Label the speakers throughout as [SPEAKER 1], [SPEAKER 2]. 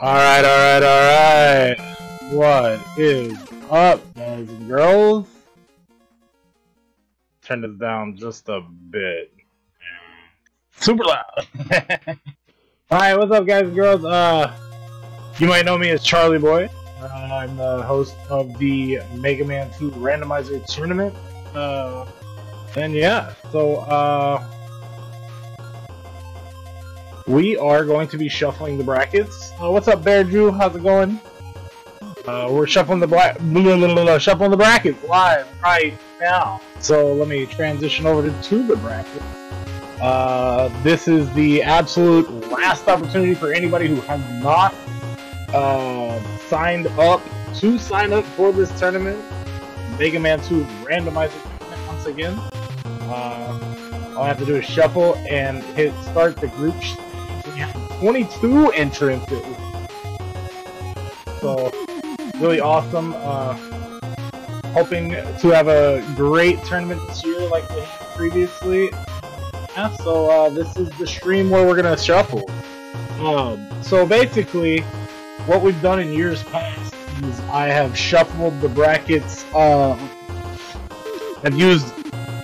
[SPEAKER 1] Alright, alright, alright. What is up, guys and girls? Turn this down just a bit. Super loud. Alright, what's up, guys and girls? You might know me as Charlie Boy. I'm the host of the Mega Man 2 Randomizer tournament. And yeah, so we are going to be shuffling the brackets. What's up, Bear Drew? How's it going? We're shuffling the shuffling the brackets live right now. So let me transition over to the brackets. This is the absolute last opportunity for anybody who has not signed up to sign up for this tournament. Mega Man 2 Randomizer tournament once again. All I have to do is shuffle and hit start the group. We have 22 entrants. So really awesome. Hoping to have a great tournament this year like we had previously. Yeah, so this is the stream where we're gonna shuffle. So basically, what we've done in years past is I have shuffled the brackets. I've used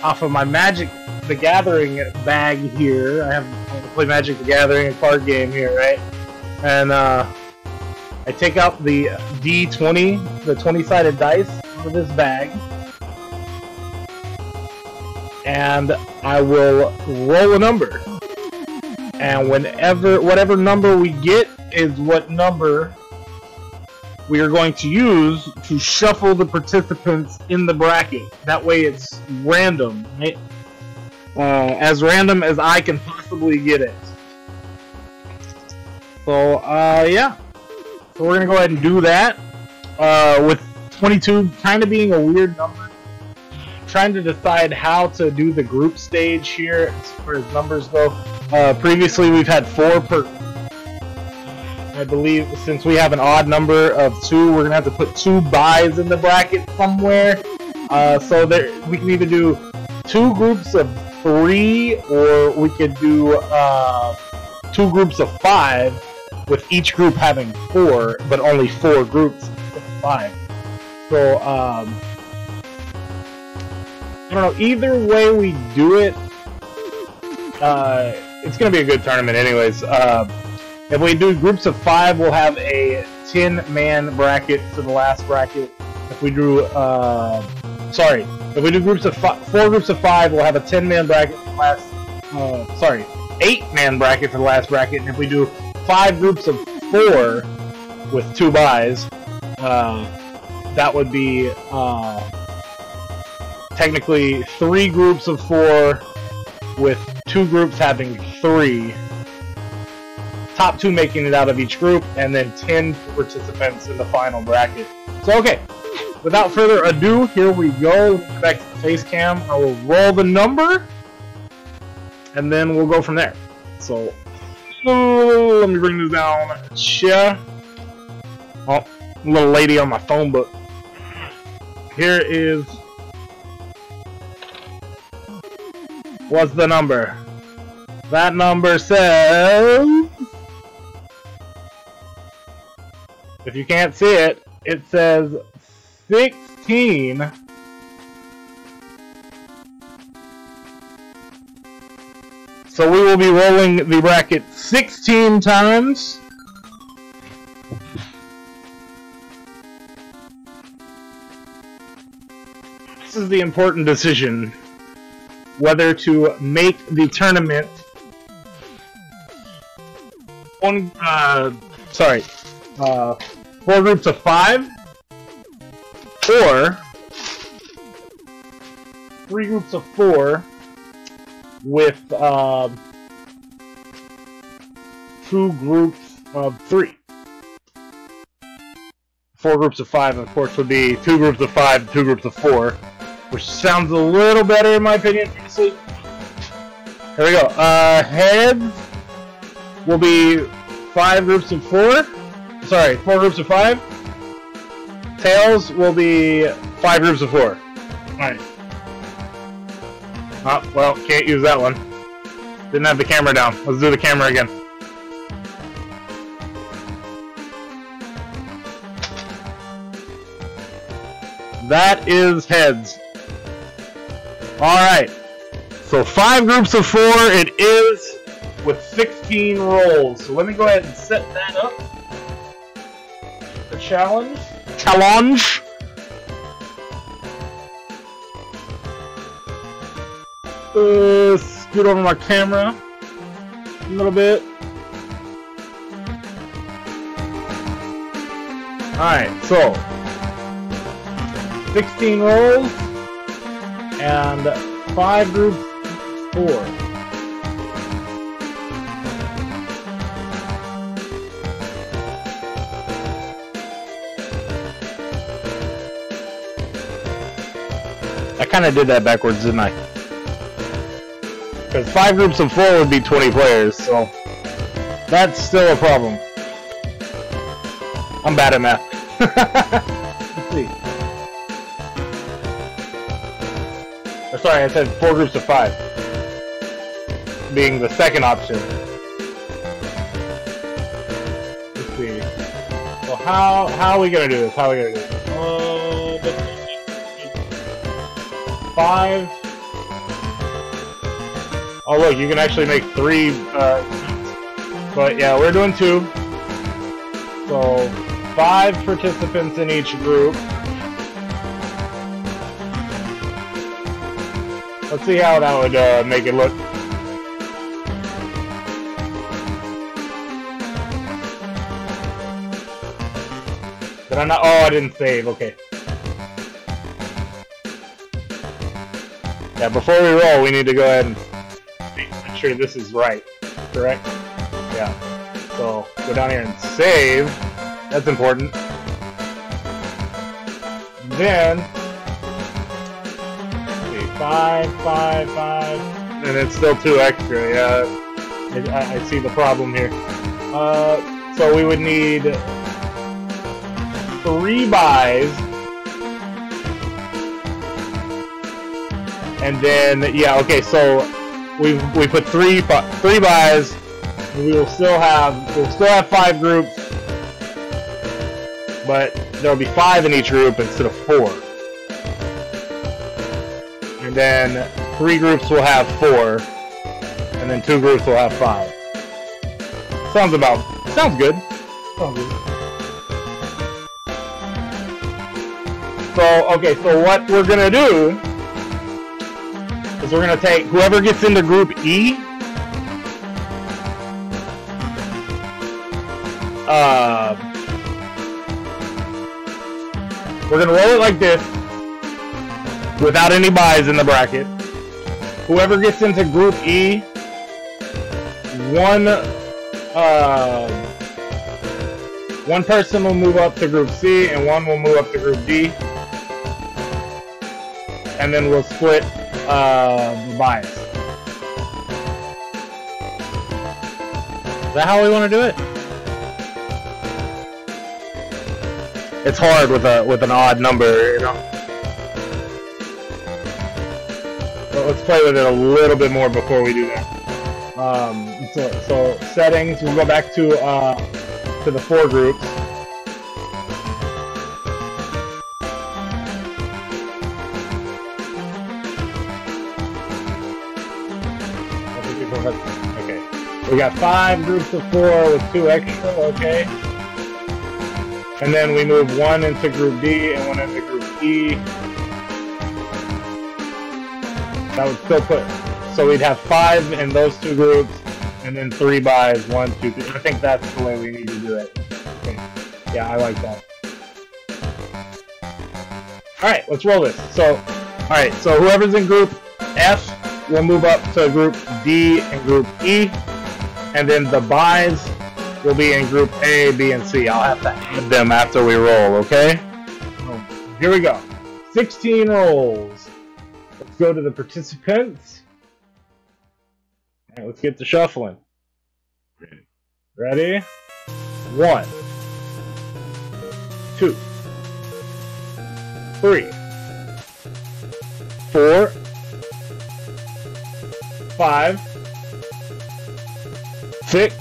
[SPEAKER 1] off of my Magic the Gathering bag here. I play Magic the Gathering, a card game here, right? And I take out the D20, the 20-sided dice out of this bag, and I will roll a number. And whatever number we get is what number we are going to use to shuffle the participants in the bracket. That way it's random, right? As random as I can possibly get it. So, yeah. So we're going to go ahead and do that. With 22 kind of being a weird number. Trying to decide how to do the group stage here as far as numbers go. Previously we've had 4 per... I believe since we have an odd number of 2, we're going to have to put 2 buys in the bracket somewhere. So we can either do 2 groups of 3, or we could do 2 groups of 5, with each group having 4, but only 4 groups of 5. So, I don't know, either way we do it, it's going to be a good tournament anyways. If we do groups of 5, we'll have a 10-man bracket for the last bracket. If we do, if we do groups of 4 groups of 5, we'll have a 10-man bracket for the last, 8-man bracket for the last bracket. And if we do 5 groups of 4 with 2 buys, that would be, technically 3 groups of 4 with 2 groups having 3. Top 2 making it out of each group, and then 10 participants in the final bracket. So, okay, without further ado, here we go. Back to the face cam. I will roll the number, and then we'll go from there. So, let me bring this down. Yeah. Oh, little lady on my phone book. Here is... What's the number? That number says... If you can't see it, it says 16. So we will be rolling the bracket 16 times. This is the important decision. Whether to make the tournament 4 groups of 5, or 3 groups of 4 with 2 groups of 3. 4 groups of 5, of course, would be 2 groups of 5, 2 groups of 4, which sounds a little better in my opinion. Here we go. Heads will be 5 groups of 4. Sorry, 4 groups of 5. Tails will be 5 groups of 4. Alright. Oh, well, can't use that one. Didn't have the camera down. Let's do the camera again. That is heads. Alright. So 5 groups of 4 it is with 16 rolls. So let me go ahead and set that up. The challenge. Challenge. Scoot over my camera a little bit. Alright, so 16 rolls and 5 groups 4. I kind of did that backwards, didn't I? Because 5 groups of 4 would be 20 players, so that's still a problem. I'm bad at math. Let's see. Or sorry, I said 4 groups of 5. Being the second option. Let's see. So how are we gonna do this? How are we gonna do this? 5. Oh look, you can actually make 3. But yeah, we're doing 2. So 5 participants in each group. Let's see how that would make it look. Did I not? Oh, I didn't save. Okay. Yeah, before we roll, we need to go ahead and make sure this is right. Correct? Yeah. So go down here and save. That's important. Then 5, 5, 5, and it's still 2 extra. Yeah, I see the problem here. So we would need 3 buys, and then yeah, okay. So we put 3 buys. We'll still have 5 groups, but there'll be 5 in each group instead of 4. And then 3 groups will have 4, and then 2 groups will have 5. Sounds good. Sounds good. So, okay, so what we're gonna do is we're gonna take whoever gets into group E. We're gonna roll it like this, without any buys in the bracket. Whoever gets into group E, one person will move up to group C and one will move up to group D, and then we'll split the buys. Is that how we want to do it? It's hard with an odd number, you know. But let's play with it a little bit more before we do that. So settings, we'll go back to the 4 groups. Okay, we got 5 groups of 4 with 2 extra. Okay. And then we move 1 into group D and 1 into group E. That would still put, so we'd have 5 in those 2 groups, and then 3 buys, 1, 2, 3. I think that's the way we need to do it. Okay. Yeah, I like that. Alright, let's roll this. So, alright, so whoever's in group F will move up to group D and group E, and then the buys will be in group A, B, and C. I'll have to add them after we roll, okay? Here we go. 16 rolls. Let's go to the participants. All right, let's get to shuffling. Ready? 1, 2, 3, 4, 5, 6,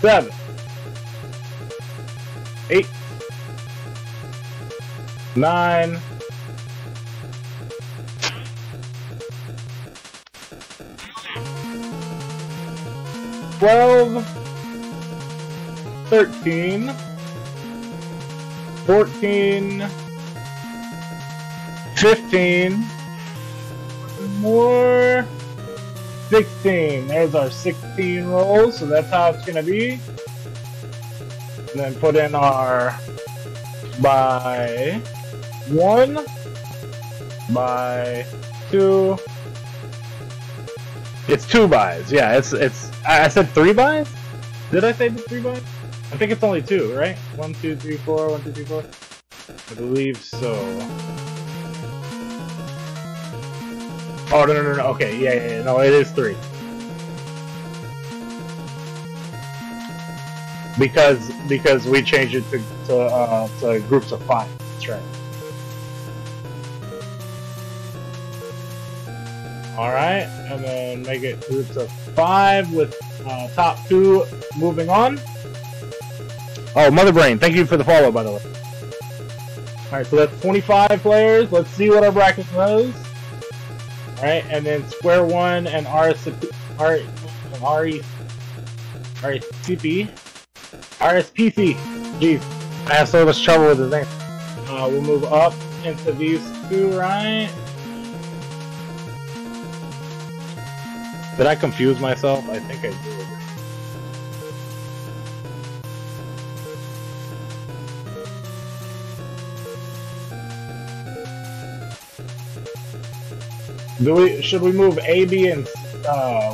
[SPEAKER 1] 7, 8, 9. 12. 13. 14. 15. More. 16. There's our 16 rolls, so that's how it's gonna be. And then put in our by 1, by 2. It's 2 buys. Yeah, it's. I said 3 buys. Did I say 3 buys? I think it's only 2, right? 1, 2, 3, 4. 1, 2, 3, 4. I believe so. Oh no. Okay, yeah. No, it is 3. Because we changed it to groups of 5. That's right. All right, and then make it groups of 5 with top 2 moving on. Oh, Mother Brain, thank you for the follow, by the way. All right, so that's 25 players. Let's see what our bracket says. All right, and then Square One and RSPC. Jeez, I have so much trouble with the name. We'll move up into these 2, right? Did I confuse myself? I think I did. Should we move A, B, and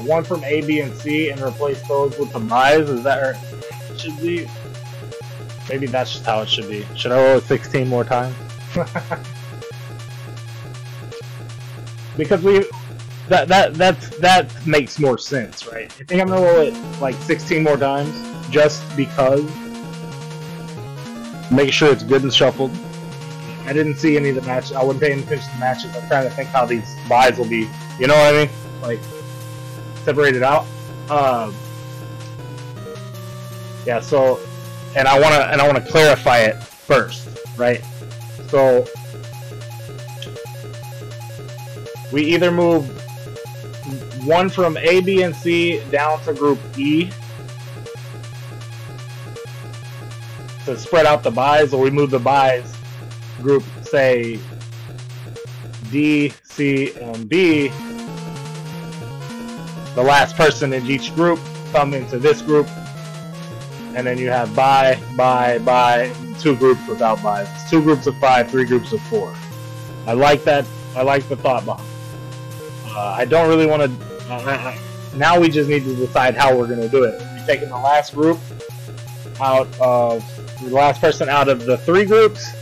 [SPEAKER 1] one from A, B, and C and replace those with the buys? Is that or should be? Maybe that's just how it should be. Should I roll it 16 more times? Because that makes more sense, right? I think I'm gonna roll it like 16 more times just because, making sure it's good and shuffled. I didn't see any of the matches. I wasn't paying attention to the matches. I'm trying to think how these buys will be. You know what I mean? Like separated out. Yeah. So, and I wanna clarify it first, right? So we either move one from A, B, and C down to group E to spread out the buys, or we move the buys group, say D, C, and B. The last person in each group come into this group, and then you have buy, 2 groups without buys. It's 2 groups of 5, 3 groups of 4. I like that. I like the thought behind it. I don't really want to. Now we just need to decide how we're going to do it. Are we taking the last group out of the last person out of the 3 groups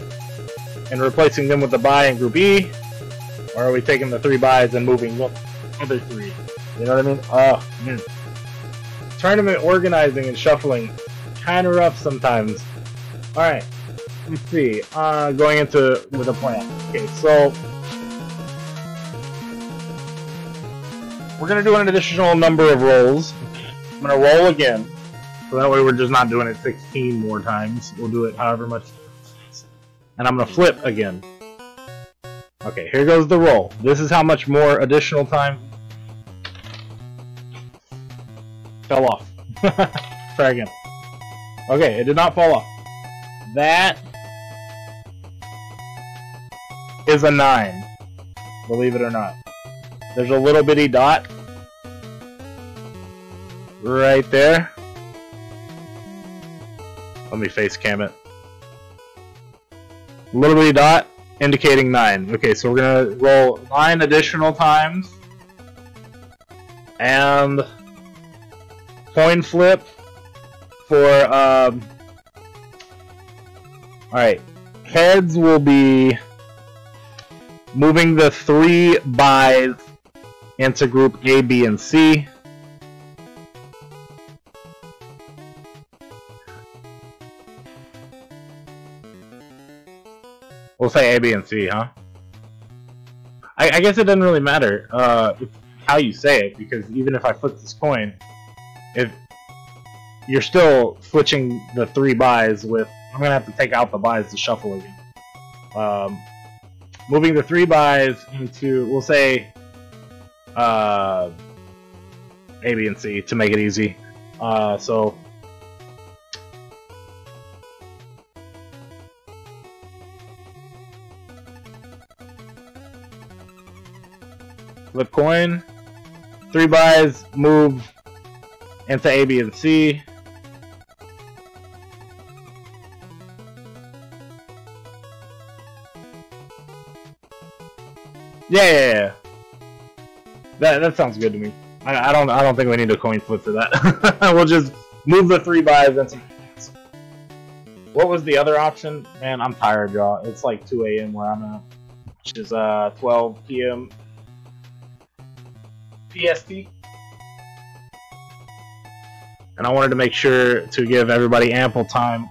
[SPEAKER 1] and replacing them with the buy in group E, or are we taking the 3 buys and moving the other 3? You know what I mean? Oh man, tournament organizing and shuffling kind of rough sometimes. All right, let's see. Going into with a plan. Okay, so we're gonna do an additional number of rolls. I'm gonna roll again, so that way we're just not doing it 16 more times. We'll do it however much. And I'm gonna flip again. Okay, here goes the roll. This is how much more additional time. Fell off. Try again. Okay, it did not fall off. That is a 9. Believe it or not. There's a little bitty dot right there. Let me face cam it. A little bitty dot indicating 9. Okay, so we're gonna roll 9 additional times. And coin flip for alright. Heads will be moving the 3 buys into group A, B, and C. We'll say A, B, and C, huh? I guess it doesn't really matter how you say it, because even if I flip this coin, if you're still switching the 3 buys with, I'm gonna have to take out the buys to shuffle again. Moving the 3 buys into, we'll say, A, B, and C to make it easy. So flip coin, 3 buys, move into A, B, and C. Yeah. That sounds good to me. I don't think we need a coin flip for that. We'll just move the 3 buys into. What was the other option? Man, I'm tired, y'all. It's like 2 a.m. where I'm at, which is 12 p.m. PST. And I wanted to make sure to give everybody ample time.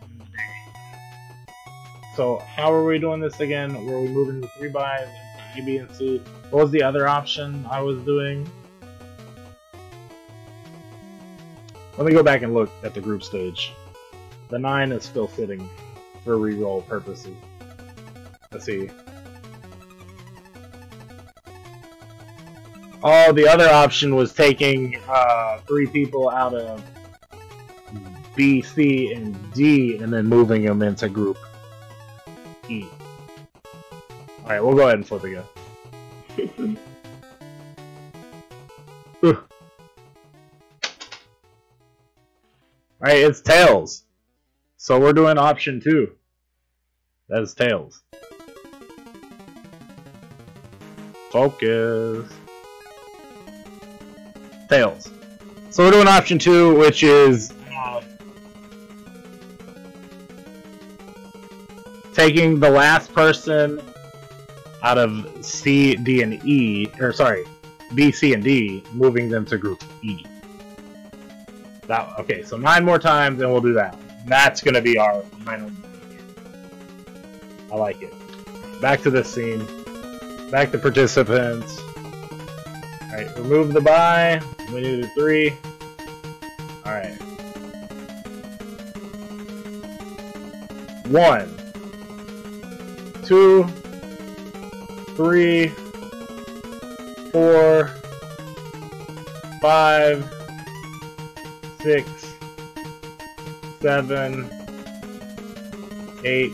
[SPEAKER 1] So how are we doing this again? Were we moving the 3 buys into A, B, and C? What was the other option I was doing? Let me go back and look at the group stage. The 9 is still sitting for reroll purposes. Let's see. Oh, the other option was taking 3 people out of B, C, and D and then moving them into group E. Alright, we'll go ahead and flip again. Alright, it's tails. So we're doing option 2. That is tails. Focus. Tails. So we're doing option 2, which is taking the last person out of C, D, and E, or sorry, B, C, and D, moving them to group E. Okay, so 9 more times and we'll do that. That's gonna be our final. I like it. Back to this scene. Back to participants. Alright, remove the buy. We need a 3. Alright. 1, 2, 3, 4, 5, 6, 7, 8,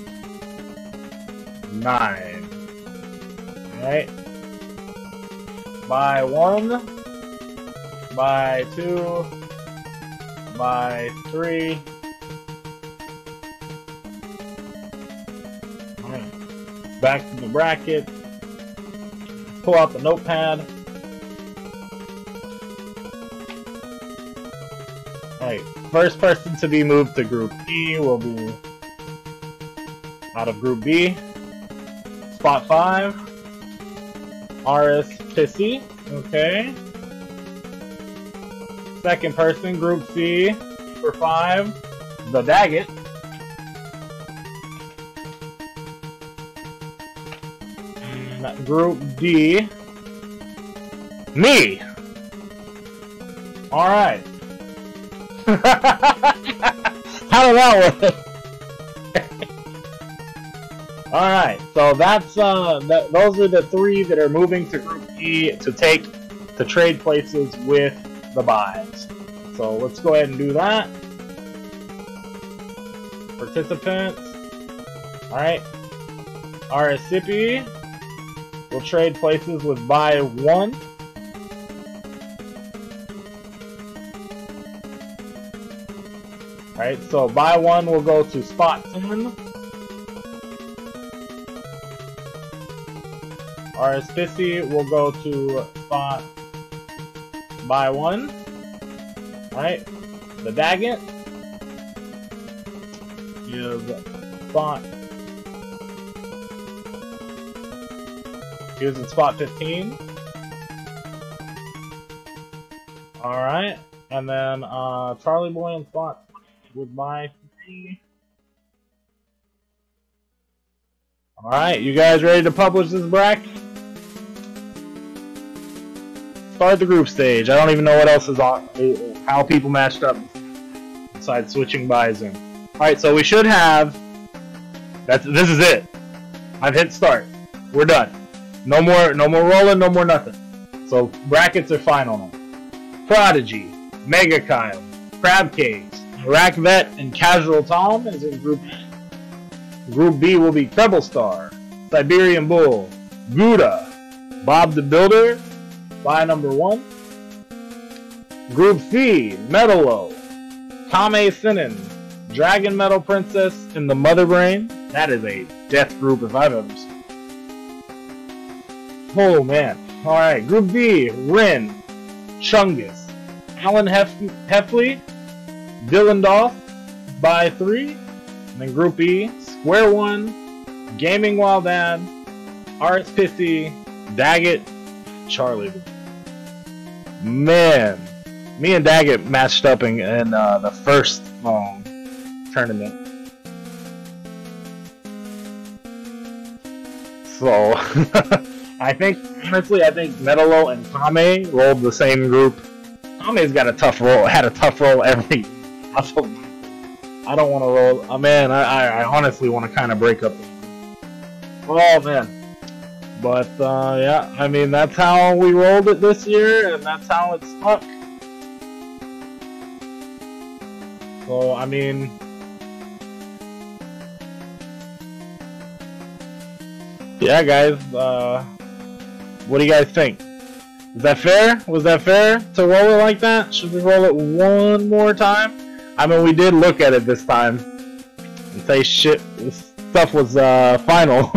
[SPEAKER 1] 9. Alright. Buy 1, buy 2, buy 3. Alright. Back to the bracket. Pull out the notepad. Alright, first person to be moved to group E will be out of group B. Spot 5. RS Pissy. Okay. Second person, group C for 5. The Daggett. And group D. Me! Alright. How did that work? Alright, so that's those are the 3 that are moving to group E to trade places with the buys. So let's go ahead and do that. Participants. Alright. RSCP will trade places with buy 1. Alright, so buy 1 will go to spot 10. RS Pissy will go to spot buy 1. Alright, the Daggett is spot. He was in spot 15. Alright, and then Charlie Boy in spot with my 3. Alright, you guys ready to publish this bracket? Start the group stage. I don't even know what else is on, how people matched up besides switching buys in. Alright, so we should have, this is it. I've hit start. We're done. No more rolling, no more nothing. So brackets are final now. Prodigy, Mega Kyle, Crab Cakes, Iraq Vet, and Casual Tom is in Group A. Group B will be Treble Star, Siberian Bull, Gouda, Bob the Builder, by number 1. Group C, Metalo, Kame Sinin, Dragon Metal Princess, and the Mother Brain. That is a death group if I've ever seen. Oh man. Alright, Group D, Rin, Chungus, Alan Heffley, Dylan Doff, by 3. And then Group E, Square One, Gaming Wild Dad, Arts Pissy, Daggett, Charlie. Man, me and Daggett matched up in the first tournament. So, I think Metalo and Kame rolled the same group. Kame's got a tough roll, had a tough roll every year. I don't want to roll. Oh man, I honestly want to kind of break up. Oh man. But yeah, I mean that's how we rolled it this year, and that's how it stuck. So I mean, yeah, guys. What do you guys think? Is that fair? Was that fair to roll it like that? Should we roll it one more time? I mean, we did look at it this time and say shit. This stuff was final.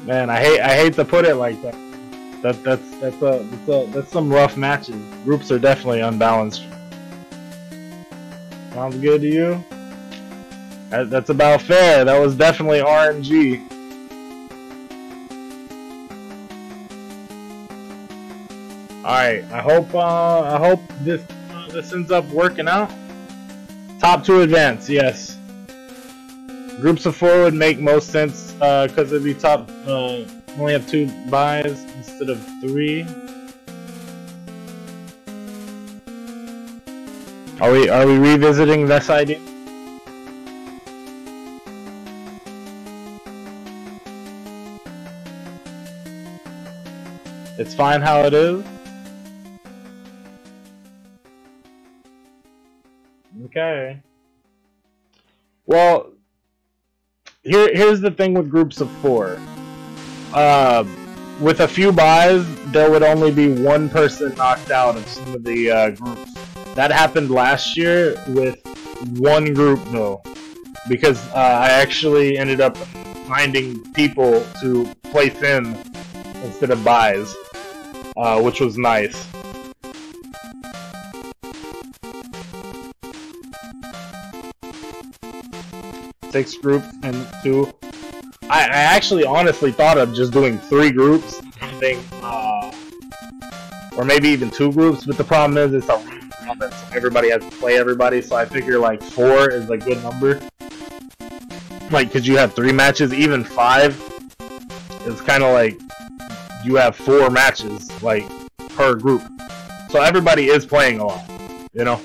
[SPEAKER 1] Man, I hate to put it like that. That's some rough matches. Groups are definitely unbalanced. Sounds good to you? That's about fair. That was definitely RNG. Alright, I hope this ends up working out. Top 2 advance, yes. Groups of 4 would make most sense because it'd be top. Only have 2 buys instead of 3. Are we revisiting this idea? It's fine how it is. Okay. Well, here's the thing with groups of 4. With a few buys, there would only be one person knocked out of some of the groups. That happened last year with one group, though, because I actually ended up finding people to place in instead of buys, which was nice. Six groups and 2. I actually honestly thought of just doing 3 groups, or maybe even 2 groups, but the problem is it's a round, so everybody has to play everybody, so I figure like 4 is a good number. Like, cause you have 3 matches, even 5 is kind of like you have 4 matches, like, per group. So everybody is playing a lot, you know?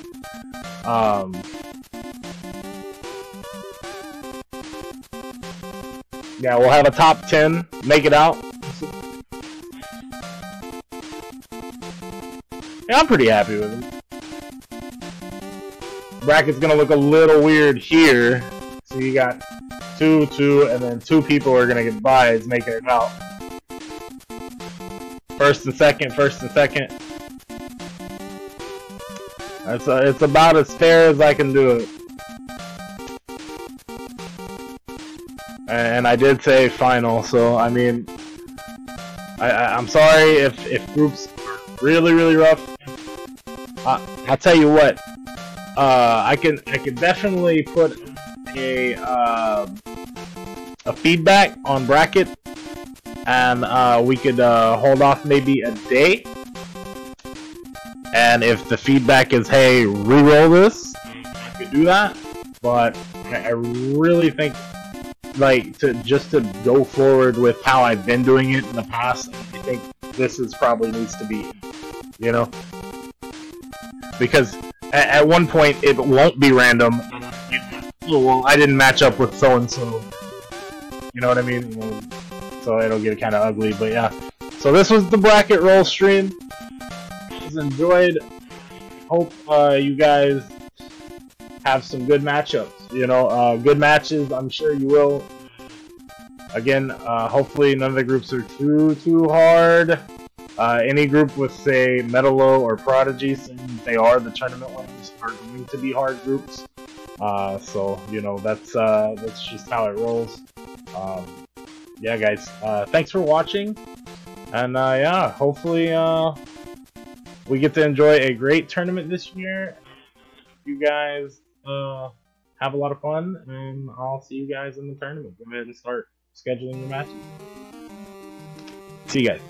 [SPEAKER 1] Yeah, we'll have a top 10, make it out. Yeah, I'm pretty happy with it. Bracket's gonna look a little weird here. So you got 2, 2, and then 2 people are gonna get buys making it out. First and second. It's about as fair as I can do it. And I did say final, so I mean, I'm sorry if groups are really rough. I'll tell you what, I can definitely put a feedback on bracket, and we could hold off maybe a day. And if the feedback is, hey, re-roll this, I could do that. But I really think, like, to go forward with how I've been doing it in the past, I think this is probably needs to be, you know, because at one point it won't be random. Oh, well, I didn't match up with so and so. You know what I mean? So it'll get kind of ugly, but yeah. So this was the bracket roll stream. Guys enjoyed. Hope you guys have some good matchups. You know, good matches. I'm sure you will. Again, hopefully none of the groups are too hard. Any group with, say, Metalo or Prodigy, since they are the tournament winners, are going to be hard groups. So you know that's just how it rolls. Yeah, guys. Thanks for watching, and yeah, hopefully we get to enjoy a great tournament this year. You guys have a lot of fun, and I'll see you guys in the tournament. Go ahead and start scheduling your matches. See you guys.